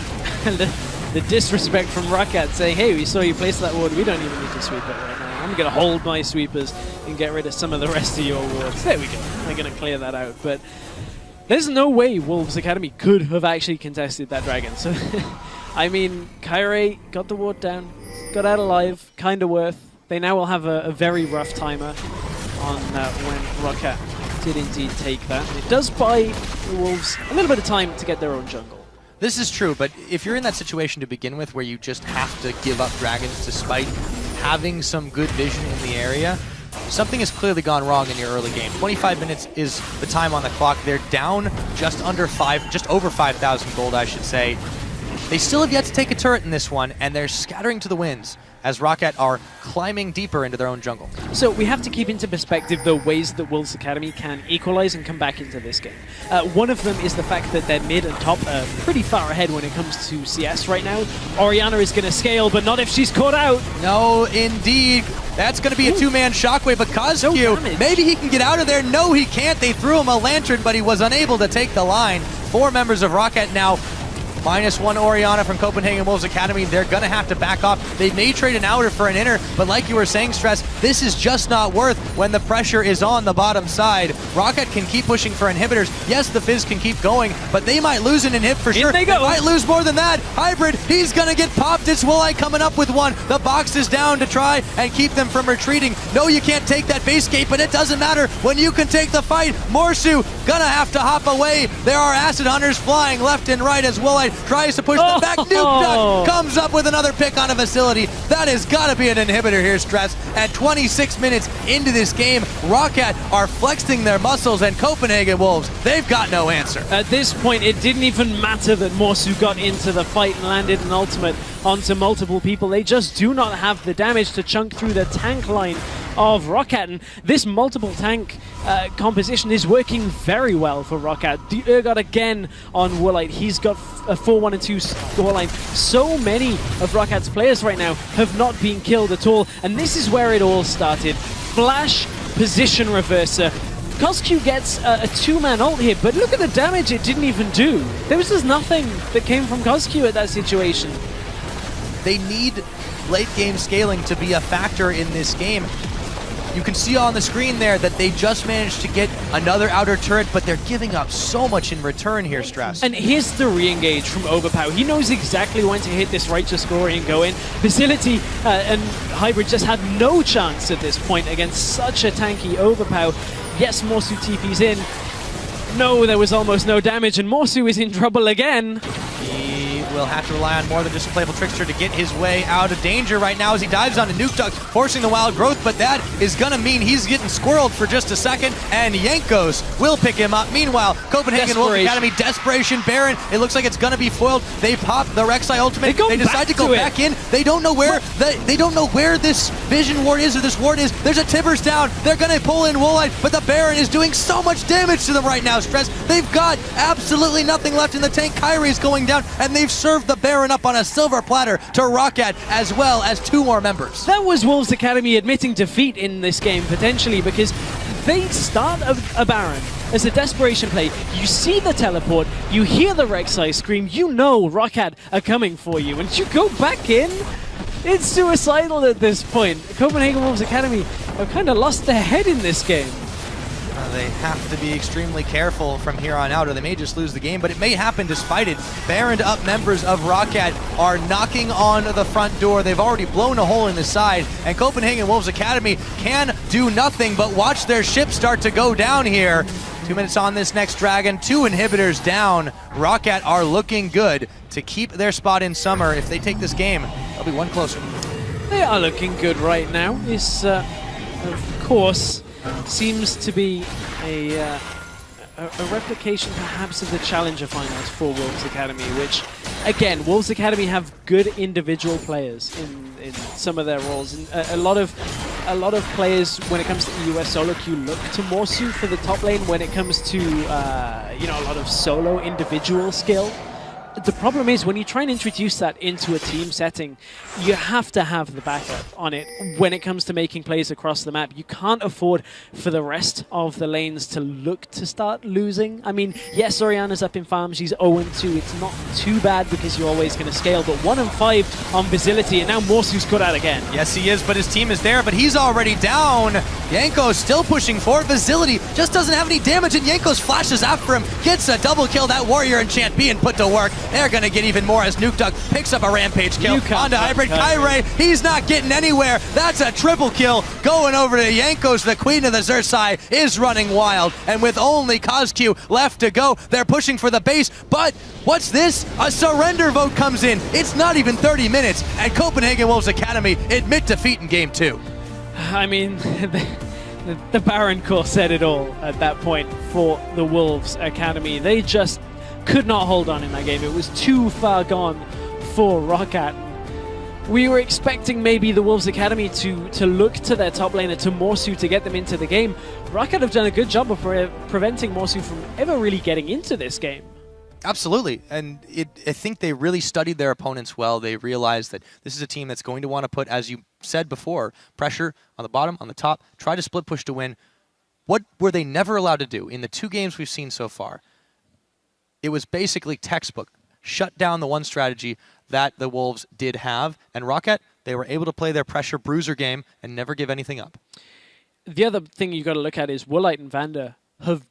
The disrespect from ROCCAT saying, hey, we saw you place that ward, we don't even need to sweep it right now. I'm going to hold my sweepers and get rid of some of the rest of your wards. There we go. I'm going to clear that out. But there's no way Wolves Academy could have actually contested that Dragon. So, I mean, Kyrie got the ward down, got out alive, kind of worth. They now will have a very rough timer on when ROCCAT did indeed take that. And it does buy the Wolves a little bit of time to get their own jungle. This is true, but if you're in that situation to begin with where you just have to give up Dragons despite having some good vision in the area, something has clearly gone wrong in your early game. 25 minutes is the time on the clock. They're down just over 5,000 gold, I should say. They still have yet to take a turret in this one, and they're scattering to the winds as ROCCAT are climbing deeper into their own jungle. So we have to keep into perspective the ways that Wolves Academy can equalize and come back into this game. One of them is the fact that their mid and top are pretty far ahead when it comes to CS right now. Orianna is going to scale, but not if she's caught out. No, indeed. That's going to be a 2-man shockwave, but COSQ, maybe he can get out of there. No, he can't. They threw him a Lantern, but he was unable to take the line. 4 members of ROCCAT now. -1 Orianna from Copenhagen Wolves Academy. They're going to have to back off. They may trade an outer for an inner, but like you were saying, Stress, this is just not worth when the pressure is on the bottom side. ROCCAT can keep pushing for inhibitors. Yes, the Fizz can keep going, but they might lose an inhib for sure. They might lose more than that. Hybrid, he's gonna get popped. It's Woolite coming up with one. The box is down to try and keep them from retreating. No, you can't take that base gate, but it doesn't matter when you can take the fight. Morsu gonna have to hop away. There are acid hunters flying left and right as Woolite tries to push them back. Nuke comes up with another pick on a facility. That has gotta be an inhibitor here, Stress. At 26 minutes into this game, ROCCAT are flexing their muscles, and Copenhagen Wolves, they've got no answer. At this point, it didn't even matter that Morsu got into the fight and landed an ultimate onto multiple people. They just do not have the damage to chunk through the tank line of ROCCAT, and this multiple tank composition is working very well for ROCCAT. The Urgot again on Woolite. He's got a 4-1 and 2 scoreline. So many of ROCCAT's players right now have not been killed at all, and this is where it all started. Flash position reverser. COSQ gets a 2-man ult here, but look at the damage it didn't even do. There was just nothing that came from COSQ at that situation. They need late game scaling to be a factor in this game. You can see on the screen there that they just managed to get another outer turret, but they're giving up so much in return here, Stress. And here's the re-engage from Overpow. He knows exactly when to hit this righteous glory and go in. Facility and Hybrid just had no chance at this point against such a tanky Overpow. Yes, Morsu TP's in. No, there was almost no damage, and Morsu is in trouble again. He will have to rely on more than just a playful trickster to get his way out of danger right now as he dives onto Nuke Duck, forcing the wild growth, but that is gonna mean he's getting squirreled for just a second, and Jankos will pick him up. Meanwhile, Copenhagen Wolf Academy, Desperation Baron, it looks like it's gonna be foiled. They pop the Rek'Sai ultimate, they decide to go back in. They don't know where they don't know where this vision ward is or this ward is. There's a Tibbers down, they're gonna pull in Woolite, but the Baron is doing so much damage to them right now, Stress. They've got absolutely nothing left in the tank. Kyrie's going down, and they've served the Baron up on a silver platter to ROCCAT, as well as 2 more members. That was Wolves Academy admitting defeat in this game, potentially, because they start a Baron as a desperation play. You see the teleport, you hear the Rek'Sai scream, you know ROCCAT are coming for you, and you go back in. It's suicidal at this point. Copenhagen Wolves Academy have kind of lost their head in this game. They have to be extremely careful from here on out, or they may just lose the game, but it may happen despite it. Baroned up members of ROCCAT are knocking on the front door. They've already blown a hole in the side, and Copenhagen Wolves Academy can do nothing but watch their ship start to go down here. 2 minutes on this next Dragon, 2 inhibitors down. ROCCAT are looking good to keep their spot in summer. If they take this game, they'll be one closer. They are looking good right now. This, of course, seems to be a replication perhaps of the Challenger Finals for Wolves Academy, which, again, Wolves Academy have good individual players in some of their roles. And a lot of players, when it comes to the US solo queue, look to Morsu for the top lane when it comes to you know, a lot of solo individual skill. The problem is when you try and introduce that into a team setting, you have to have the backup on it when it comes to making plays across the map. You can't afford for the rest of the lanes to look to start losing. I mean, yes, Orianna's up in farm, she's 0-2. It's not too bad because you're always going to scale, but 1-5 on Basility, and now Morsu's got out again. Yes, he is, but his team is there, but he's already down. Jankos still pushing forward. Basility just doesn't have any damage, and Jankos flashes after him, gets a double kill. That warrior enchant being put to work. They're going to get even more as Nuke Duck picks up a rampage kill onto Hybrid. Kyrie, he's not getting anywhere. That's a triple kill going over to Jankos. The queen of the Xerxai is running wild, and with only COSQ left to go, they're pushing for the base, but what's this? A surrender vote comes in. It's not even 30 minutes, and Copenhagen Wolves Academy admit defeat in Game 2. I mean, the Baron core said it all at that point for the Wolves Academy. They just could not hold on in that game. It was too far gone for ROCCAT. We were expecting maybe the Wolves Academy to look to their top laner, to Morsu, to get them into the game. ROCCAT have done a good job of preventing Morsu from ever really getting into this game. Absolutely, and I think they really studied their opponents well. They realized that this is a team that's going to want to put, as you said before, pressure on the bottom, on the top, try to split push to win. What were they never allowed to do in the 2 games we've seen so far? It was basically textbook. Shut down the one strategy that the Wolves did have, and ROCCAT, They were able to play their pressure bruiser game and never give anything up. The other thing you got to look at is Woolite and Vander have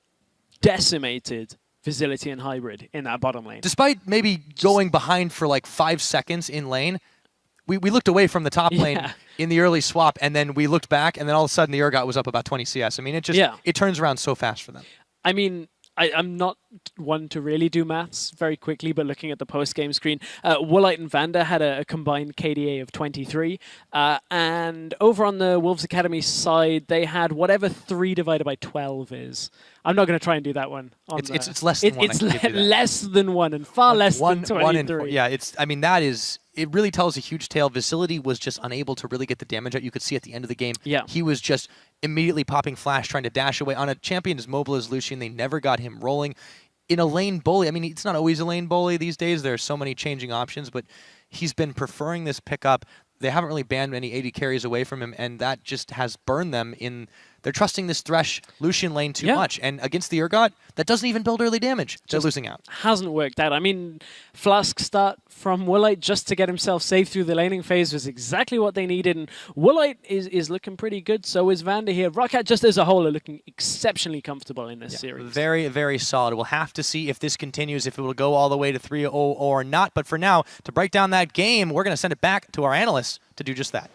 decimated Facility and Hybrid in that bottom lane. Despite maybe going behind for like 5 seconds in lane, we looked away from the top lane in the early swap, and then we looked back, and then all of a sudden the ROCCAT was up about 20 CS. I mean, it just it turns around so fast for them. I mean, I'm not one to really do maths very quickly, but looking at the post-game screen, Woolite and Vander had a combined KDA of 23, and over on the Wolves Academy side, they had whatever 3 divided by 12 is. I'm not going to try and do that one. It's less than 1. It's less than 1 and far less than 23. 1 in 4. Yeah, I mean, that is... It really tells a huge tale. Facility was just unable to really get the damage out. You could see at the end of the game, he was just immediately popping flash, trying to dash away. On a champion as mobile as Lucian, they never got him rolling. In a lane bully, I mean, it's not always a lane bully these days. There are so many changing options, but he's been preferring this pickup. They haven't really banned any 80 carries away from him, and that just has burned them in... They're trusting this Thresh Lucian lane too much, and against the ROCCAT, that doesn't even build early damage. They're losing out. Hasn't worked out. I mean, Flask start from Woolite just to get himself safe through the laning phase was exactly what they needed, and Woolite is looking pretty good, so is Vander here. ROCCAT just as a whole are looking exceptionally comfortable in this series. Very, very solid. We'll have to see if this continues, if it will go all the way to 3-0 or not, but for now, to break down that game, we're going to send it back to our analysts to do just that.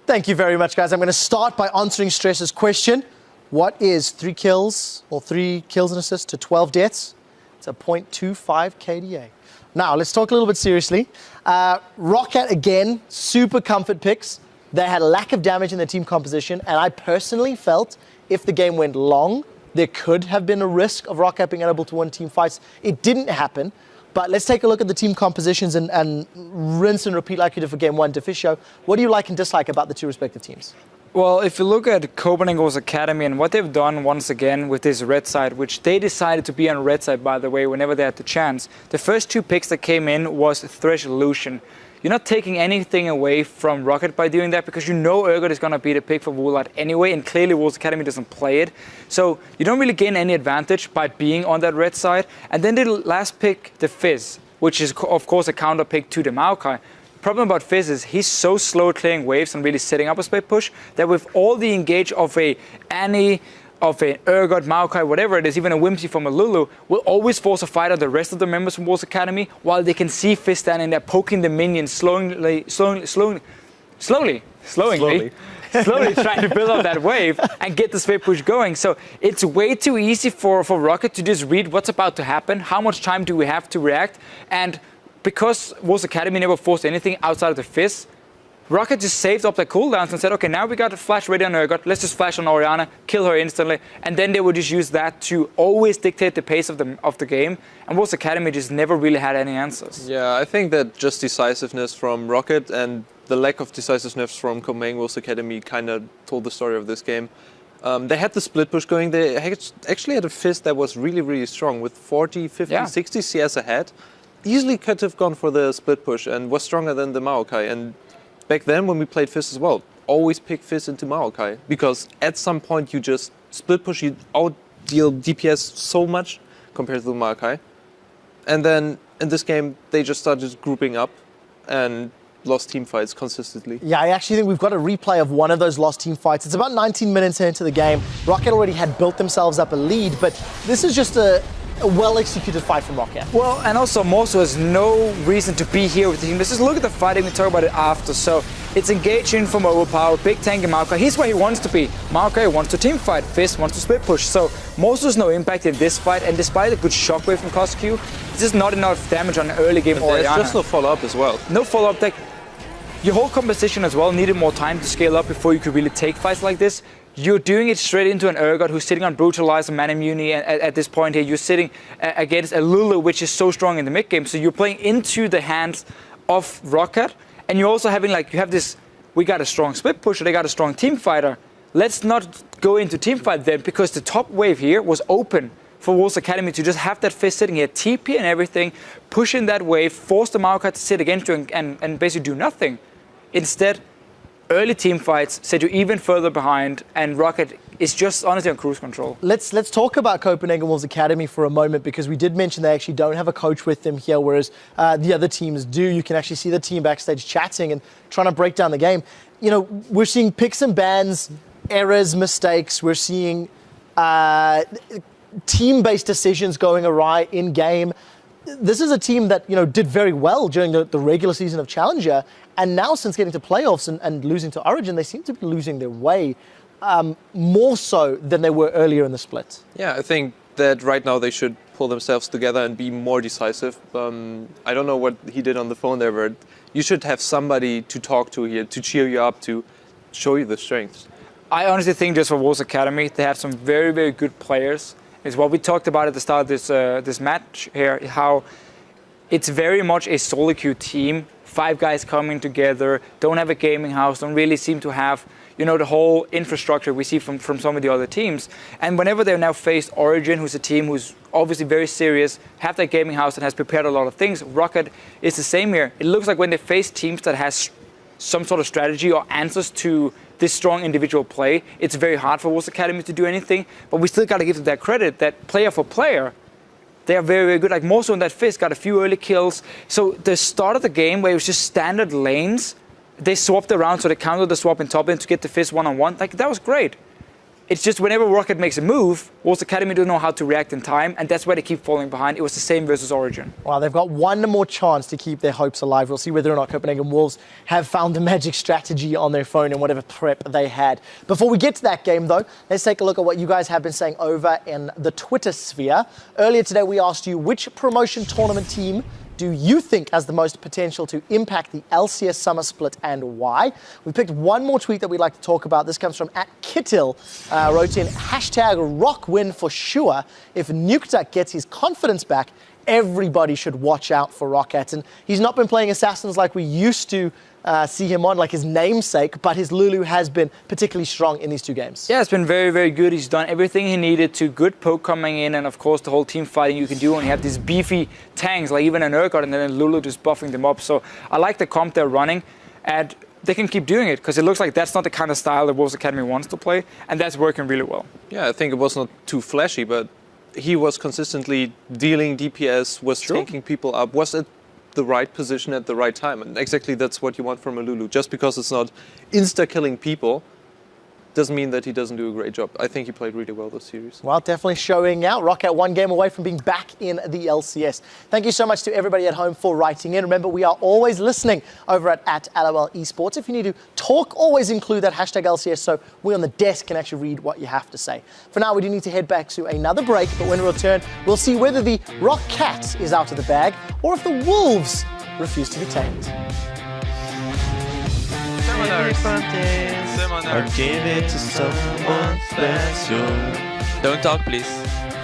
Thank you very much, guys. I'm going to start by answering Stress's question. What is 3 kills or 3 kills and assists to 12 deaths? It's a 0.25 KDA. Now, let's talk a little bit seriously. ROCCAT, again, super comfort picks. They had a lack of damage in their team composition, and I personally felt if the game went long, there could have been a risk of ROCCAT being unable to win team fights. It didn't happen. But let's take a look at the team compositions and rinse and repeat like you did for Game 1. Deficio, what do you like and dislike about the 2 respective teams? Well, if you look at Copenhagen's Academy and what they've done once again with this red side, which they decided to be on red side, by the way, whenever they had the chance, the first 2 picks that came in was Thresh Lucian. You're not taking anything away from ROCCAT by doing that because you know ROCCAT is going to be the pick for Woolite anyway, and clearly Wolves Academy doesn't play it. So you don't really gain any advantage by being on that red side. And then the last pick, the Fizz, which is of course a counter pick to the Maokai. Problem about Fizz is he's so slow at clearing waves and really setting up a split push that with all the engage of a Annie, of an ROCCAT, Maokai, whatever it is, even a Whimsy from a Lulu, will always force a fight on the rest of the members from Wolves Academy while they can see Fizz standing there poking the minions slowly trying to build up that wave and get the split push going. So it's way too easy for ROCCAT to just read what's about to happen, how much time do we have to react, and because Wolves Academy never forced anything outside of the Fizz, ROCCAT just saved up their cooldowns and said, okay, now we got a flash ready on ROCCAT, let's just flash on Orianna, kill her instantly, and then they would just use that to always dictate the pace of the game, and Wolves Academy just never really had any answers. Yeah, I think that just decisiveness from ROCCAT and the lack of decisiveness from Copenhagen Wolves Academy kind of told the story of this game. They had the split push going, they actually had a Fizz that was really, really strong with 40, 50, 60 CS ahead. Easily could have gone for the split push and was stronger than the Maokai. And back then, when we played Fizz as well, always pick Fizz into Maokai, because at some point you just split push, you outdeal DPS so much compared to the Maokai. And then in this game, they just started grouping up and lost team fights consistently. Yeah, I actually think we've got a replay of one of those lost team fights. It's about 19 minutes into the game. ROCCAT already had built themselves up a lead, but this is just a well-executed fight from ROCCAT. Well, and also Mosu has no reason to be here with the team. Let's just look at the fighting, we talk about it after. So it's engaging from overpower, big tank in Maokai. He's where he wants to be. Maokai wants to team fight, Fizz wants to split push. So Mosu's no impact in this fight, and despite a good shockwave from COSQ, it's just not enough damage on an early game Orianna. There's just no follow-up as well. No follow-up. Your whole composition as well needed more time to scale up before you could really take fights like this. You're doing it straight into an ROCCAT who's sitting on Brutalize and Manamuni at this point here. You're sitting against a Lulu, which is so strong in the mid game. So you're playing into the hands of ROCCAT. And you're also having, like, you have this, we got a strong split pusher, they got a strong team fighter. Let's not go into team fight then, because the top wave here was open for Wolves Academy to just have that Fizz sitting here, TP and everything, pushing that wave, force the Maokai to sit against you and basically do nothing. Instead, early team fights set you even further behind, and ROCCAT is just honestly on cruise control. Let's talk about Copenhagen Wolves Academy for a moment, because we did mention they actually don't have a coach with them here, whereas the other teams do. You can actually see the team backstage chatting and trying to break down the game. You know, we're seeing picks and bans, errors, mistakes. We're seeing team-based decisions going awry in game. This is a team that, you know, did very well during the regular season of Challenger, and now since getting to playoffs and losing to Origin, they seem to be losing their way. More so than they were earlier in the split. Yeah, I think that right now they should pull themselves together and be more decisive. I don't know what he did on the phone there, but you should have somebody to talk to here, to cheer you up, to show you the strengths. I honestly think just for Wolves Academy, they have some very, very good players. It's what we talked about at the start of this match here, how it's very much a solo queue team. 5 guys coming together, don't have a gaming house, don't really seem to have, you know, the whole infrastructure we see from some of the other teams. And whenever they've now faced Origin, who's a team who's obviously very serious, have that gaming house and has prepared a lot of things, ROCCAT is the same here. It looks like when they face teams that has some sort of strategy or answers to this strong individual play, it's very hard for Wolves Academy to do anything, but we still got to give them that credit that player for player, they are very, very good. Like Moso in that Fist got a few early kills. So the start of the game where it was just standard lanes, they swapped around, so they countered the swap in top lane to get the Fist one-on-one. Like, that was great. It's just whenever ROCCAT makes a move, Wolves Academy don't know how to react in time, and that's why they keep falling behind. It was the same versus Origin. Well, they've got one more chance to keep their hopes alive. We'll see whether or not Copenhagen Wolves have found the magic strategy on their phone and whatever prep they had. Before we get to that game, though, let's take a look at what you guys have been saying over in the Twitter sphere. Earlier today, we asked you which promotion tournament team do you think has the most potential to impact the LCS summer split and why? We picked one more tweet that we'd like to talk about. This comes from @Kittil, wrote in, #ROC win for sure. If Nukeduck gets his confidence back, everybody should watch out for ROCCAT. And he's not been playing Assassins like we used to see him on, like his namesake, but his Lulu has been particularly strong in these 2 games. Yeah, it's been very, very good. He's done everything he needed to. Good poke coming in, and of course the whole team fighting you can do when you have these beefy tanks, like even an ROCCAT, and then Lulu just buffing them up. So I like the comp they're running, and they can keep doing it, because it looks like that's not the kind of style that Wolves Academy wants to play, and that's working really well. Yeah, I think it was not too flashy, but he was consistently dealing DPS, was taking people up, was at the right position at the right time. And exactly that's what you want from a Lulu. Just because it's not insta-killing people doesn't mean that he doesn't do a great job. I think he played really well this series. Well, definitely showing out. ROCCAT 1 game away from being back in the LCS. Thank you so much to everybody at home for writing in. Remember, we are always listening over at LOL Esports. If you need to talk, always include that #LCS so we on the desk can actually read what you have to say. For now, we do need to head back to another break, but when we return, we'll see whether the ROCCAT is out of the bag or if the Wolves refuse to be tamed. Or give it to someone special. Don't talk, please.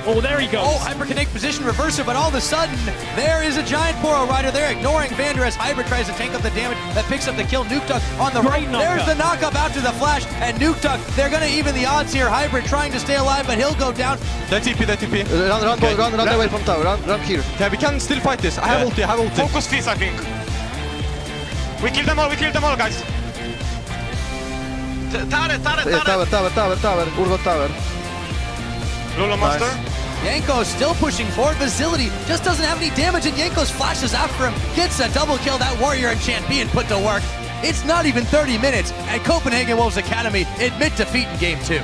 Oh, there he goes. Oh, hyperconnect position reverser, but all of a sudden, there is a giant Poro rider there, ignoring Vander as Hybrid tries to tank up the damage that picks up the kill. Nukeduck on the right. There's the knockup out to the flash, and Nukeduck, they're going to even the odds here. Hybrid trying to stay alive, but he'll go down. That TP. Run away from tower. Run here. Yeah, we can still fight this. I have ulti. Focus Fizz, I think. We kill them all, guys. Tower. Urgot tower. Lolo monster. Yanko still pushing forward. Facility just doesn't have any damage, and Yanko's flashes after him. Gets a double kill. That warrior enchant being put to work. It's not even 30 minutes, and Copenhagen Wolves Academy admit defeat in game 2.